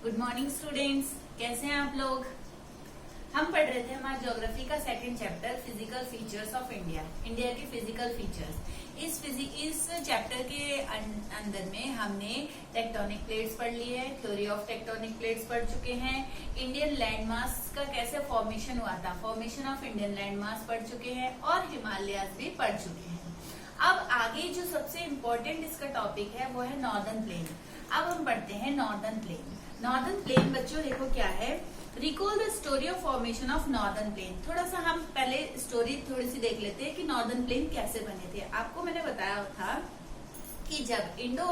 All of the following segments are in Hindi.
गुड मॉर्निंग स्टूडेंट्स, कैसे हैं आप लोग। हम पढ़ रहे थे हमारा ज्योग्राफी का second chapter physical features of India, India के फिजिकल फीचर्स। इस चैप्टर के अंदर में हमने टेक्टोनिक प्लेट्स पढ़ ली है, थ्योरी ऑफ टेक्टोनिक प्लेट्स पढ़ चुके हैं, इंडियन लैंडमास का कैसे फॉर्मेशन हुआ था, फॉर्मेशन ऑफ इंडियन लैंडमास पढ़ चुके हैं और हिमालयाज भी पढ़ चुके हैं। अब आगे जो सबसे इम्पोर्टेंट इसका टॉपिक है वो है नॉर्दर्न प्लेन। अब हम पढ़ते हैं नॉर्दर्न प्लेन। नॉर्दर्न प्लेन बच्चों देखो क्या है, recall the story of formation of northern plain. थोड़ा सा हम पहले स्टोरी थोड़ी सी देख लेते हैं कि नॉर्दर्न प्लेन कैसे बने थे। आपको मैंने बताया था कि जब इंडो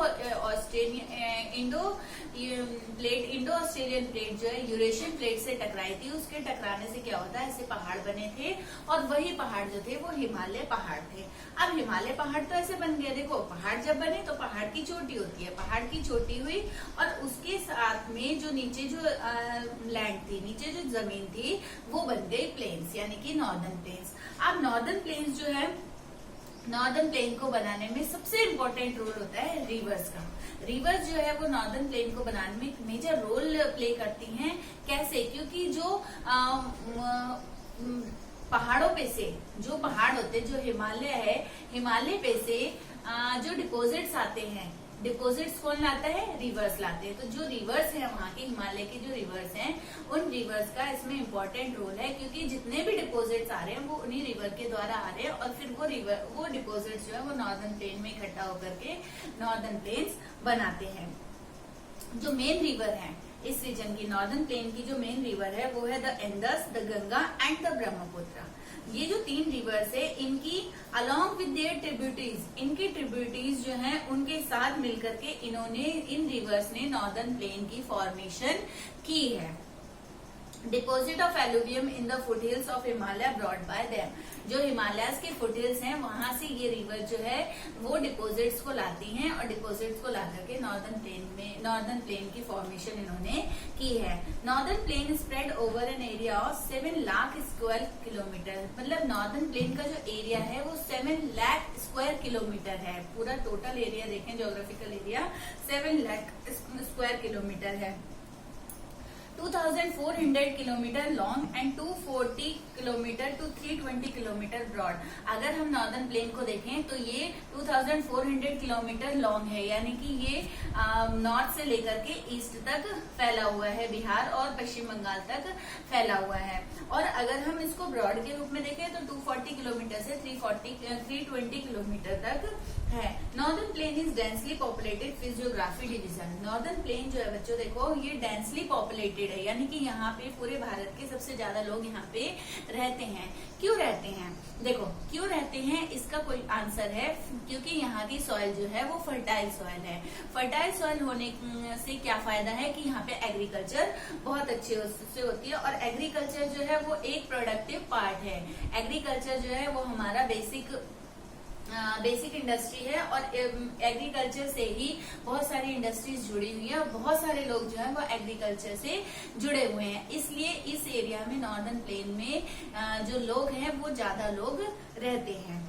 ऑस्ट्रेलियन प्लेट जो है यूरेशियन प्लेट से टकराई थी, उसके टकराने से क्या होता है, ऐसे पहाड़ बने थे और वही पहाड़ जो थे वो हिमालय पहाड़ थे। अब हिमालय पहाड़ तो ऐसे बन गया, देखो पहाड़ जब बने तो पहाड़ की चोटी होती है, पहाड़ की चोटी हुई और उसके साथ में जो नीचे जो लैंड थी, नीचे जो जमीन थी वो बन गई प्लेन्स, यानी कि नॉर्दर्न प्लेन्स। अब नॉर्दर्न प्लेन्स जो है, नॉर्दर्न प्लेन को बनाने में सबसे इम्पोर्टेंट रोल होता है रिवर्स का। रिवर्स जो है वो नॉर्दर्न प्लेन को बनाने में एक मेजर रोल प्ले करती हैं। कैसे? क्योंकि जो पहाड़ों पे से जो पहाड़ होते हैं, जो हिमालय है, हिमालय पे से जो डिपॉजिट्स आते हैं, डिपॉजिट्स कौन लाता है? रिवर्स लाते हैं। तो जो रिवर्स है वहाँ के, हिमालय के जो रिवर्स हैं, उन रिवर्स का इसमें इम्पोर्टेंट रोल है, क्योंकि जितने भी डिपॉजिट्स आ रहे हैं वो उन्हीं रिवर के द्वारा आ रहे हैं और फिर वो डिपॉजिट्स जो है वो नॉर्दर्न प्लेन में इकट्ठा होकर के नॉर्दर्न प्लेन्स बनाते हैं। जो मेन रिवर है इस रीजन की, नॉर्दर्न प्लेन की जो मेन रिवर है वो है the Indus, the Ganga and the Brahmaputra. ये जो तीन रिवर्स है, इनकी अलॉन्ग विद देयर ट्रिब्यूटरीज, इनकी ट्रिब्यूटरीज जो हैं उनके साथ मिलकर के इन रिवर्स ने नॉर्दर्न प्लेन की फॉर्मेशन की है। Deposit of alluvium in the foothills of Himalaya brought by them. जो हिमालयस के फुटहिल्स हैं वहां से ये रिवर जो है वो डिपॉजिट्स को लाती हैं और डिपॉजिट्स को ला करके नॉर्दर्न प्लेन की फॉर्मेशन इन्होंने की है। Northern plane spread over an area of 7 lakh square kilometre. मतलब नॉर्दर्न प्लेन का जो एरिया है वो 7 लाख स्क्वायर किलोमीटर है। पूरा टोटल एरिया देखें, geographical area 7 lakh square kilometre है। 2400 kilometre long and 240 kilometre to 320 kilometre broad. अगर हम नॉर्दर्न प्लेन को देखें तो ये 2400 किलोमीटर लॉन्ग है, यानी कि ये नॉर्थ से लेकर के ईस्ट तक फैला हुआ है, बिहार और पश्चिम बंगाल तक फैला हुआ है। और अगर हम इसको ब्रॉड के रूप में देखें तो 240 किलोमीटर से 320 किलोमीटर तक है। Northern plain is densely populated physiography division. Northern plain जो है बच्चों देखो ये डेंसली पॉपुलेटेड है, यानी कि यहाँ पे पूरे भारत के सबसे ज्यादा लोग यहाँ पे रहते हैं। क्यों रहते हैं? देखो क्यों रहते हैं, इसका कोई आंसर है, क्योंकि यहाँ की सॉइल जो है वो फर्टाइल सॉइल है। फर्टाइल सॉइल होने से क्या फायदा है कि यहाँ पे एग्रीकल्चर बहुत अच्छे से होती है और एग्रीकल्चर जो है वो एक प्रोडक्टिव पार्ट है। एग्रीकल्चर जो है वो हमारा बेसिक इंडस्ट्री है और एग्रीकल्चर से ही बहुत सारी इंडस्ट्रीज जुड़ी हुई है और बहुत सारे लोग जो है वो एग्रीकल्चर से जुड़े हुए हैं। इसलिए इस एरिया में, नॉर्दर्न प्लेन में जो लोग हैं वो ज्यादा लोग रहते हैं।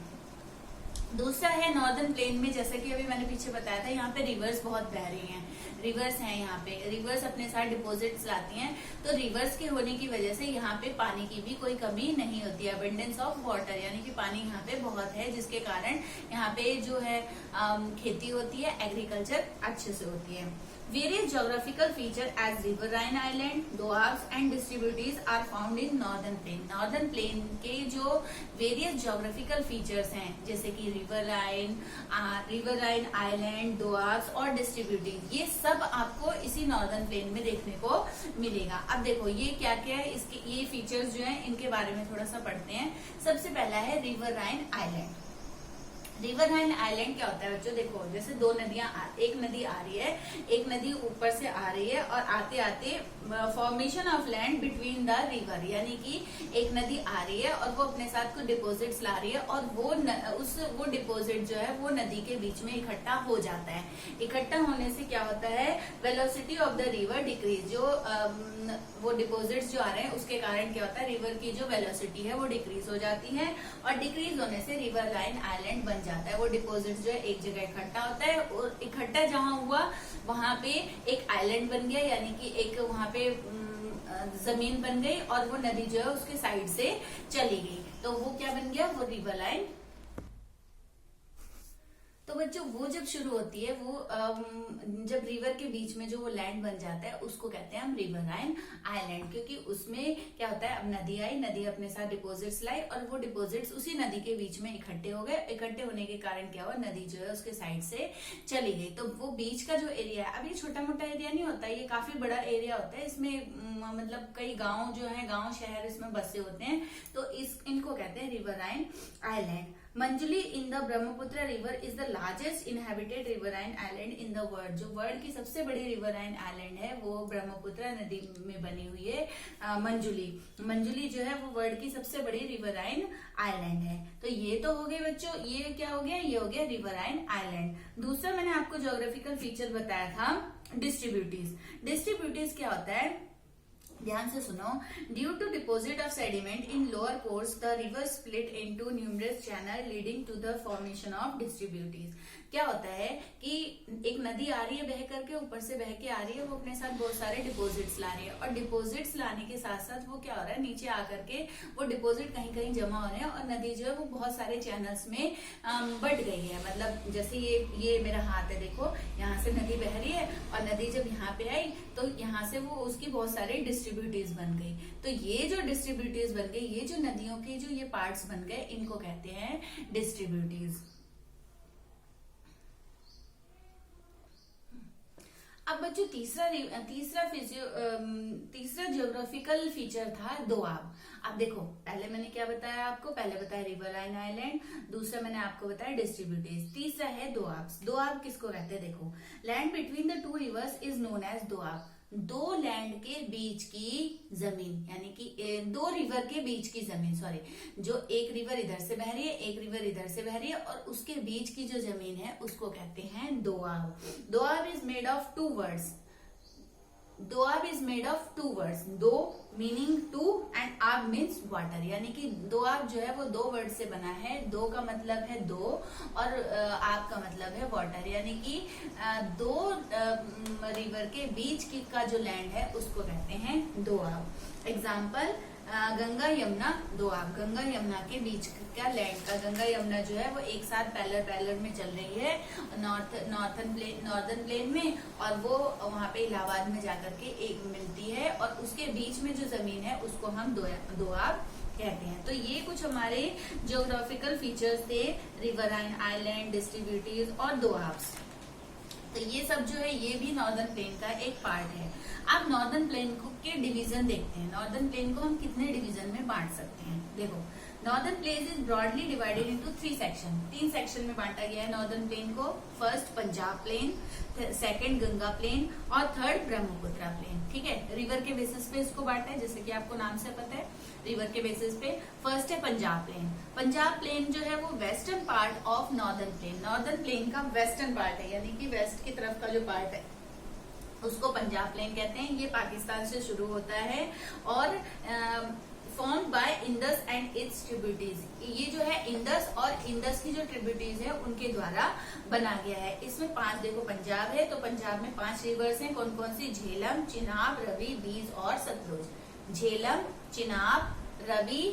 दूसरा है नॉर्दर्न प्लेन में, जैसा कि अभी मैंने पीछे बताया था, यहाँ पे रिवर्स बहुत बह रही हैं, रिवर्स हैं यहाँ पे, रिवर्स अपने साथ डिपॉजिट्स लाती हैं। तो रिवर्स के होने की वजह से यहाँ पे पानी की भी कोई कमी नहीं होती है। अबंडेंस ऑफ वाटर, यानी कि पानी यहाँ पे बहुत है, जिसके कारण यहाँ पे जो है खेती होती है, एग्रीकल्चर अच्छे से होती है। Various geographical features as riverine island, doabs and distributaries are found in northern plain. Northern plain के जो various geographical features हैं, जैसे कि riverine island, doabs और distributaries, ये सब आपको इसी northern plain में देखने को मिलेगा। अब देखो ये क्या क्या है, इसके ये features जो हैं इनके बारे में थोड़ा सा पढ़ते हैं। सबसे पहला है riverine island। रिवरलाइन आइलैंड क्या होता है बच्चों? देखो जैसे दो नदियां, एक नदी आ रही है, एक नदी ऊपर से आ रही है और आते आते formation of land between the river, यानी कि एक नदी आ रही है और वो अपने साथ कुछ डिपॉजिट्स ला रही है और वो डिपॉजिट जो है वो नदी के बीच में इकट्ठा हो जाता है। इकट्ठा होने से क्या होता है, velocity of the river decrease. जो वो डिपॉजिट्स जो आ रहे हैं उसके कारण क्या होता है, रिवर की जो वेलोसिटी है वो डिक्रीज हो जाती है और डिक्रीज होने से रिवर लाइन आइलैंड बन जाता है, वो डिपोजिट जो है एक जगह इकट्ठा होता है, और इकट्ठा जहां हुआ वहां पे एक आइलैंड बन गया, यानी कि एक वहां पे जमीन बन गई, और वो नदी जो है उसके साइड से चली गई, तो वो क्या बन गया, वो रिवर लाइन। तो बच्चों वो जब शुरू होती है, वो जब रिवर के बीच में जो वो लैंड बन जाता है उसको कहते हैं हम रिवराइन आइलैंड, क्योंकि उसमें क्या होता है, अब नदी आई, नदी अपने साथ डिपोजिट्स लाई, और वो डिपोजिट्स उसी नदी के बीच में इकट्ठे हो गए। इकट्ठे होने के कारण क्या हुआ, नदी जो है उसके साइड से चली गई। तो वो बीच का जो एरिया है, अब ये छोटा मोटा एरिया नहीं होता, ये काफी बड़ा एरिया होता है, इसमें मतलब कई गाँव जो है, गाँव शहर इसमें बसे होते हैं, तो इनको कहते हैं riverine island. Manjuli in the Brahmaputra river is the largest inhabited riverine island in the world. जो वर्ल्ड की सबसे बड़ी रिवराइन आइलैंड है वो ब्रह्मपुत्र नदी में बनी हुई है, मंजुली जो है वो वर्ल्ड की सबसे बड़ी रिवराइन आइलैंड है। तो ये तो हो गए बच्चों, ये क्या हो गया, ये हो गया रिवराइन आइलैंड। दूसरा मैंने आपको ज्योग्राफिकल फीचर बताया था डिस्ट्रीब्यूटीज। डिस्ट्रीब्यूटीज क्या होता है, ध्यान से सुनो। Due to deposit of sediment in lower course the river split into numerous channel leading to the formation of distributaries. क्या होता है कि एक नदी आ रही है बह करके, ऊपर से बह के आ रही है, वो अपने साथ बहुत सारे डिपोजिट्स ला रही है, और डिपोजिट्स लाने के साथ साथ वो क्या हो रहा है, नीचे आकर के वो डिपोजिट कहीं कहीं जमा हो रहे हैं, और नदी जो है वो बहुत सारे चैनल्स में बट गई है। मतलब जैसे ये मेरा हाथ है, देखो यहाँ से नदी बह रही है, और नदी जब यहाँ पे आई तो यहाँ से वो उसकी बहुत सारी डिस्ट्रीब्यूटीज बन गई। तो ये जो डिस्ट्रीब्यूटीज बन गई, ये जो नदियों के जो ये पार्ट्स बन गए, इनको कहते हैं डिस्ट्रीब्यूटीज। अब बच्चों तीसरा ज्योग्राफिकल फीचर था दोआब। अब देखो पहले मैंने क्या बताया आपको, पहले बताया रिवरलाइन आइलैंड, दूसरा मैंने आपको बताया डिस्ट्रीब्यूटीज, तीसरा है दोआब। दोआब किसको कहते हैं, देखो land between the two rivers is known as Doab. दो लैंड के बीच की जमीन, यानी कि दो रिवर के बीच की जमीन, सॉरी, जो एक रिवर इधर से बह रही है, एक रिवर इधर से बह रही है, और उसके बीच की जो जमीन है उसको कहते हैं Doab. Doab is made of two words. Doab is made of two words, दो मीनिंग टू एंड आब मीन्स वाटर, यानी कि दोआब जो है वो दो वर्ड से बना है। दो का मतलब है दो, और आब का मतलब है वाटर, यानी कि दो रिवर के बीच की का जो लैंड है उसको कहते हैं दोआब। एग्जाम्पल गंगा यमुना दोआब, गंगा यमुना के बीच का लैंड का, गंगा यमुना जो है वो एक साथ पैरेलल में चल रही है नॉर्दर्न प्लेन में, और वो वहां पे इलाहाबाद में जाकर के एक मिलती है, और उसके बीच में जो जमीन है उसको हम दोआब कहते हैं। तो ये कुछ हमारे ज्योग्राफिकल फीचर्स थे, रिवराइन आइलैंड, डिस्ट्रीब्यूटीज और दोआब्स। तो ये सब जो है ये भी नॉर्दर्न प्लेन का एक पार्ट है। आप नॉर्दर्न प्लेन के डिवीजन देखते हैं, नॉर्दर्न प्लेन को हम कितने डिवीजन में बांट सकते हैं। देखो northern plain is broadly divided into 3 section, 3 section में बांटा गया है नॉर्दर्न प्लेन को। First Punjab plain, second Ganga plain, और थर्ड ब्रह्मपुत्र प्लेन। ठीक है, रिवर के बेसिस पे इसको बांटा है, जैसे कि आपको नाम से पता है, रिवर के बेसिस पे। फर्स्ट है पंजाब प्लेन। पंजाब प्लेन जो है वो western part of northern plain, northern plain का वेस्टर्न पार्ट है, यानी कि वेस्ट की तरफ का जो पार्ट है उसको पंजाब प्लेन कहते हैं। ये पाकिस्तान से शुरू होता है, और formed by Indus and its tributaries. ये जो है इंडस और इंडस की जो ट्रिब्यूटीज है उनके द्वारा बना गया है। इसमें 5, देखो पंजाब है तो पंजाब में 5 रिवर्स हैं, कौन कौन सी, झेलम, चिनाब, रवि, बीज और सतलुज। झेलम, चिनाब, रवि,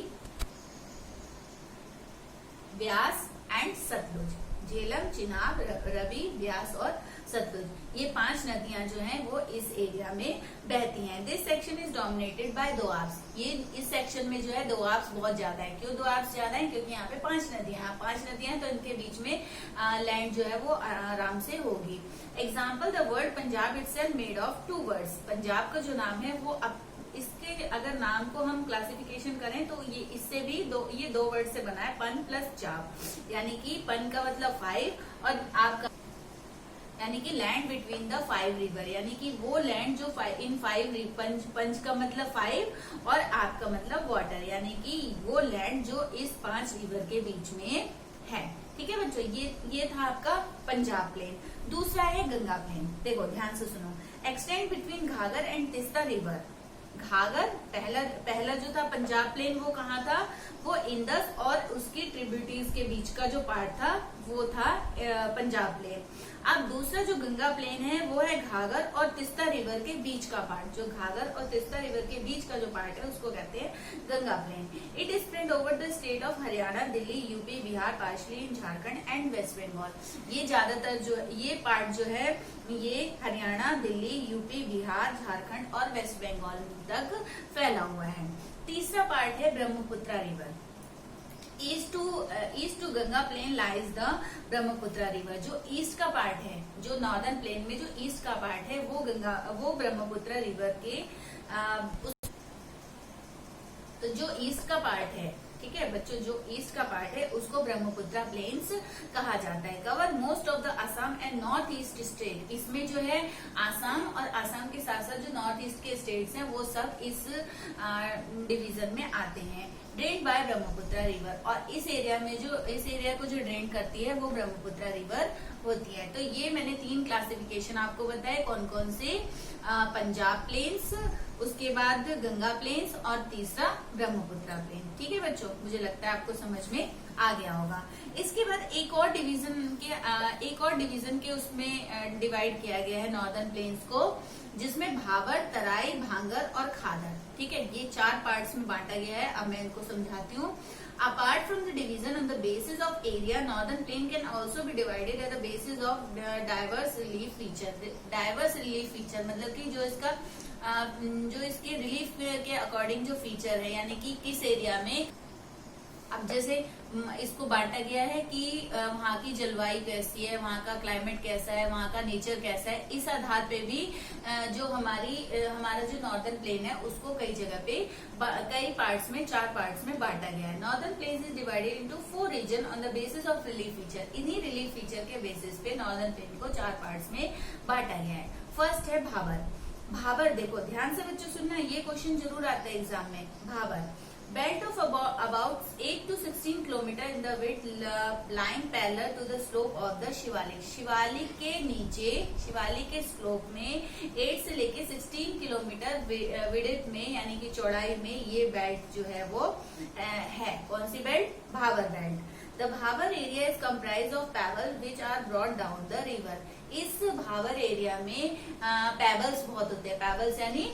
ब्यास एंड सतलुज। झेलम, चिनाब, रवि, ब्यास और सतलुज, ये 5 नदियां जो हैं वो इस एरिया में बहती हैं। This section is dominated by doabs. ये इस सेक्शन में जो है दोआब्स बहुत ज्यादा है। क्यों दोआब्स ज्यादा है, क्योंकि यहाँ पे 5 नदियां हैं, 5 नदियां हैं तो इनके बीच में लैंड जो है वो आराम से होगी। Example the word Punjab itself made of 2 words. Punjab का जो नाम है वो इसके अगर नाम को हम क्लासिफिकेशन करें तो ये इससे भी ये 2 वर्ड से बना है, पन प्लस जाब, यानी कि पन का मतलब 5 और आप का यानी कि लैंड बिटवीन द 5 रिवर, यानी कि वो लैंड जो इन 5 पंच का मतलब 5 और आप का मतलब वाटर, यानी कि वो लैंड जो इस 5 रिवर के बीच में है। ठीक है बच्चों, ये था आपका पंजाब प्लेन। दूसरा है गंगा प्लेन। देखो ध्यान से सुनो, extend between घाघर and Teesta river. घाघर पहला जो था पंजाब प्लेन वो कहाँ था, वो इंडस और उसकी ट्रिब्यूटीज के बीच का जो पार्ट था वो था पंजाब प्लेन। अब दूसरा जो गंगा प्लेन है वो है घाघर और तिस्ता रिवर के बीच का पार्ट। जो घाघर और तिस्ता रिवर के बीच का जो पार्ट है उसको कहते हैं Ganga plain. It is spread over the state of Haryana, Delhi, UP, Bihar, partially in Jharkhand and West Bengal. ये ज्यादातर जो ये पार्ट जो है ये हरियाणा, दिल्ली, यूपी, बिहार, झारखंड और वेस्ट बंगाल तक फैला हुआ है। तीसरा पार्ट है Brahmaputra river. East to Ganga plain lies the Brahmaputra river. जो ईस्ट का पार्ट है, जो नॉर्दर्न प्लेन में जो ईस्ट का पार्ट है वो ब्रह्मपुत्र रिवर के तो जो ईस्ट का पार्ट है, ठीक है बच्चों, जो ईस्ट का पार्ट है उसको ब्रह्मपुत्र प्लेन्स कहा जाता है। Cover most of the Assam and north east state. इसमें जो है आसाम और आसाम के साथ साथ जो नॉर्थ ईस्ट के स्टेट्स हैं वो सब इस डिवीजन में आते हैं। Drain by Brahmaputra river. और इस एरिया को जो ड्रेन करती है वो ब्रह्मपुत्र रिवर होती है। तो ये मैंने 3 क्लासिफिकेशन आपको बताए, कौन कौन से, पंजाब प्लेन्स, उसके बाद गंगा प्लेन्स और तीसरा ब्रह्मपुत्र प्लेन। ठीक है बच्चों, मुझे लगता है आपको समझ में आ गया होगा। इसके बाद एक और डिवीजन के उसमें डिवाइड किया गया है नॉर्दर्न प्लेन्स को, जिसमें भाबर, तराई, भांगर और खादर। ठीक है, ये 4 पार्ट्स में बांटा गया है। अब मैं इनको समझाती हूँ। Apart from the division on the basis of area, northern plain can also be divided at the basis of diverse relief feature. Diverse relief feature मतलब कि जो इसके रिलीफ के अकॉर्डिंग जो फीचर है, यानी कि किस एरिया में। अब जैसे इसको बांटा गया है कि वहाँ की जलवायु कैसी है, वहाँ का क्लाइमेट कैसा है, वहाँ का नेचर कैसा है। इस आधार पे भी जो हमारा जो नॉर्दर्न प्लेन है उसको कई जगह पे कई पार्ट्स में 4 पार्ट्स में बांटा गया है। Northern plain is divided into 4 region on the basis of relief feature. इन्हीं रिलीफ फीचर के बेसिस पे नॉर्दर्न प्लेन को 4 पार्ट्स में बांटा गया है। फर्स्ट है भाबर। भाबर देखो ध्यान से बच्चों सुनना, ये क्वेश्चन जरूर आता है एग्जाम में। Bhabar belt of about 8 to 16 kilometre in the width lying parallel to the slope of the Shivalik. Shivalik के नीचे, शिवालिक के स्लोप में 8 से लेके 16 किलोमीटर विड्थ में यानी कि चौड़ाई में ये बेल्ट जो है वो है। कौन सी belt? Bhabar belt. The Bhabar area is comprise of pebble which are brought down the river. इस भाबर एरिया में पेबल्स बहुत होते हैं। पेबल्स यानी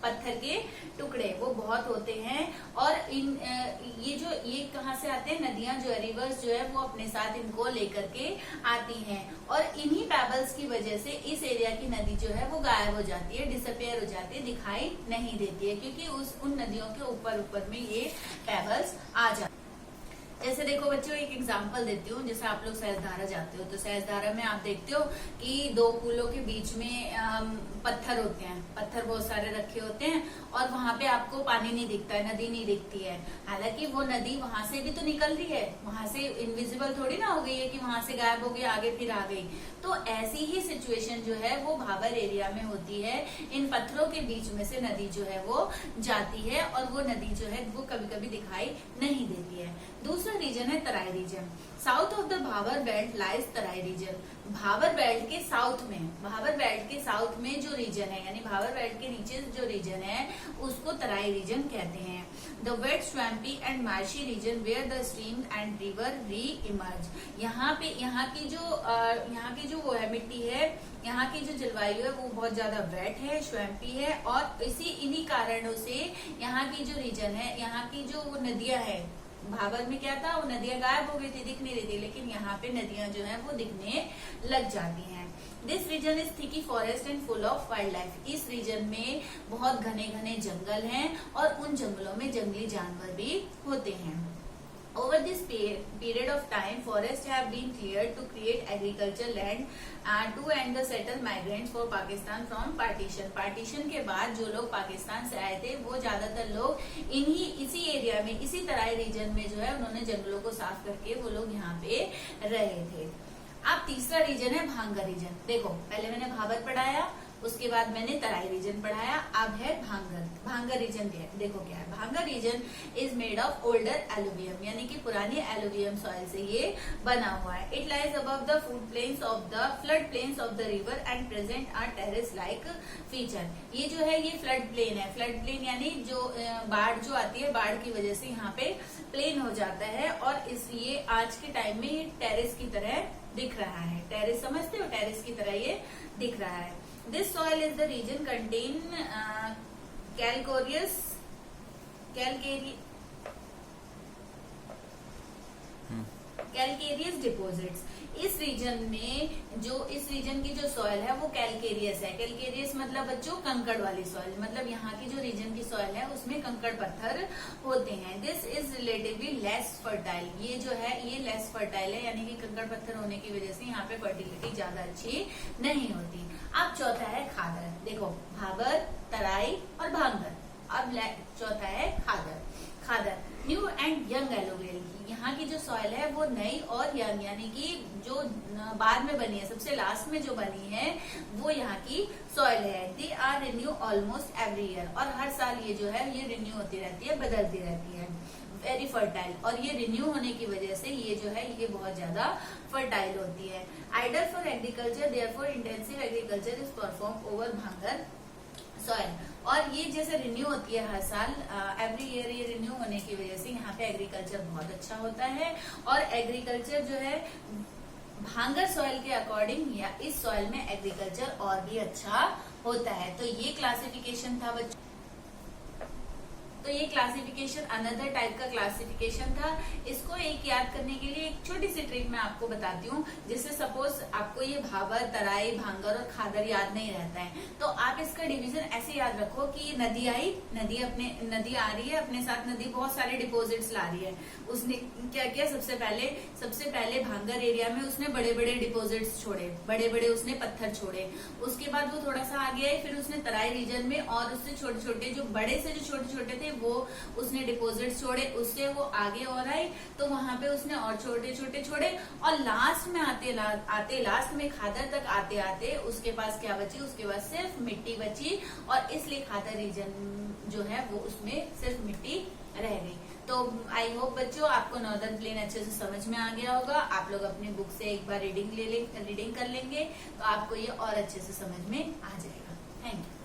पत्थर के टुकड़े, वो बहुत होते हैं। और ये कहाँ से आते हैं? नदियां जो है, रिवर्स जो है वो अपने साथ इनको लेकर के आती हैं। और इन्हीं पेबल्स की वजह से इस एरिया की नदी जो है वो गायब हो जाती है, डिसअपियर हो जाती है, दिखाई नहीं देती है, क्योंकि उन नदियों के ऊपर में ये पेबल्स आ जाते हैं। जैसे देखो बच्चों, एक एग्जांपल देती हूँ। जैसे आप लोग सहस्त्रधारा जाते हो तो सहस्त्रधारा में आप देखते हो कि 2 पुलों के बीच में पत्थर होते हैं, पत्थर बहुत सारे रखे होते हैं और वहां पे आपको पानी नहीं दिखता है, नदी नहीं दिखती है। हालांकि वो नदी वहां से भी तो निकल रही है, वहां से इनविजिबल थोड़ी ना हो गई है कि वहां से गायब हो गई, आगे फिर आ गई। तो ऐसी ही सिचुएशन जो है वो भाबर एरिया में होती है। इन पत्थरों के बीच में से नदी जो है वो जाती है और वो नदी जो है वो कभी कभी दिखाई नहीं देती है। दूसरा रीजन है Terai region. South of the Bhabar belt lies Terai region. Bhabar belt के साउथ में जो रीजन है, यानी भाबर बेल्ट के नीचे जो रीजन है उसको तराई रीजन कहते हैं। The wet swampy and marshy region where the stream and river reemerge. यहाँ की जो वो है मिट्टी है, यहाँ की जो जलवायु है वो बहुत ज्यादा वेट है, स्वैम्पी है, और इन्हीं कारणों से यहाँ की जो रीजन है, यहाँ की जो नदियां है, भाबर में क्या था, वो नदियां गायब हो गई थी, दिख नहीं रही थी, लेकिन यहाँ पे नदियां जो है वो दिखने लग जाती हैं। This region is thickly forest and full of wild life. इस रीजन में बहुत घने घने जंगल हैं और उन जंगलों में जंगली जानवर भी होते हैं। Over this period of time, forests have been cleared to create agricultural land to and the settled migrants for Pakistan from partition. Partition के बाद जो लोग पाकिस्तान से आए थे वो ज्यादातर लोग इसी एरिया में, इसी तराई रीजन में जो है उन्होंने जंगलों को साफ करके वो लोग यहाँ पे रहे थे। अब तीसरा रीजन है भांगर रीजन। देखो पहले मैंने भाबर पढ़ाया, उसके बाद मैंने तराई रीजन पढ़ाया। अब है भांगर। भांगर रीजन देखो क्या है। Bhangar region is made of older alluvium, यानी कि पुरानी एलुवियम सॉइल से ये बना हुआ है। It lies above the food plains of the flood plains of the river and present are terrace like feature. ये जो है ये फ्लड प्लेन है। फ्लड प्लेन यानी जो बाढ़ जो आती है, बाढ़ की वजह से यहाँ पे प्लेन हो जाता है और इसलिए आज के टाइम में ये टेरेस की तरह दिख रहा है। टेरेस समझते हो, टेरेस की तरह ये दिख रहा है। This soil is the region contain calcareous calcareous deposits. इस रीजन की जो सॉइल है वो कैलकेरियस है। कैलकेरियस मतलब बच्चों कंकड़ वाली सॉइल, मतलब यहाँ की जो रीजन की सॉइल है उसमें कंकड़ पत्थर होते हैं। This is relatively less fertile. ये जो है ये लेस फर्टाइल है, यानी कि कंकड़ पत्थर होने की वजह से यहाँ पे फर्टिलिटी ज्यादा अच्छी नहीं होती। अब चौथा है खादर। देखो भाबर, तराई और भांगर। अब चौथा है खादर। खादर न्यू एंड यंग एलोवेल। यहाँ की जो सॉइल है वो नई और यंग, यानी कि जो बाद में बनी है, सबसे लास्ट में जो बनी है वो यहाँ की सॉइल है। They are renew almost every year. और हर साल ये जो है ये रिन्यू होती रहती है, बदलती रहती है। Very fertile. और ये रिन्यू होने की वजह से ये जो है ये बहुत ज्यादा फर्टाइल होती है। Ideal for agriculture, therefore intensive agriculture is perform over Bhangar soil. और ये जैसे रिन्यू होती है हर साल, एवरी ईयर ये रिन्यू होने की वजह से यहाँ पे एग्रीकल्चर बहुत अच्छा होता है। और एग्रीकल्चर जो है भांगर सॉइल के अकॉर्डिंग या इस सॉइल में एग्रीकल्चर और भी अच्छा होता है। तो ये क्लासिफिकेशन था बच्चों। तो ये क्लासिफिकेशन अनदर टाइप का क्लासिफिकेशन था। इसको एक याद करने के लिए एक छोटी सी ट्रिक मैं आपको बताती हूँ। जिससे सपोज आपको ये भाबर, तराई, भांगर और खादर याद नहीं रहता है तो आप इसका डिवीजन ऐसे याद रखो कि नदी आई, नदी आ रही है, अपने साथ नदी बहुत सारे डिपोजिट्स ला रही है। उसने क्या किया, सबसे पहले भांगर एरिया में उसने बड़े बड़े डिपोजिट्स छोड़े, बड़े बड़े उसने पत्थर छोड़े। उसके बाद वो थोड़ा सा आगे आई, फिर उसने तराई रीजन में और उससे छोटे छोटे जो बड़े से जो छोटे छोटे थे वो उसने डिपोजिट छोड़े। उससे वो आगे और आई तो वहां पे उसने और छोटे छोटे छोड़े और लास्ट में आते लास्ट में खादर तक आते आते उसके पास क्या बची, उसके पास सिर्फ मिट्टी बची। और इसलिए खादर रीजन जो है वो उसमें सिर्फ मिट्टी रह गई। तो आई होप बच्चों आपको नॉर्दर्न प्लेन अच्छे से समझ में आ गया होगा। आप लोग अपनी बुक से एक बार रीडिंग कर लेंगे तो आपको ये और अच्छे से समझ में आ जाएगा। Thank you.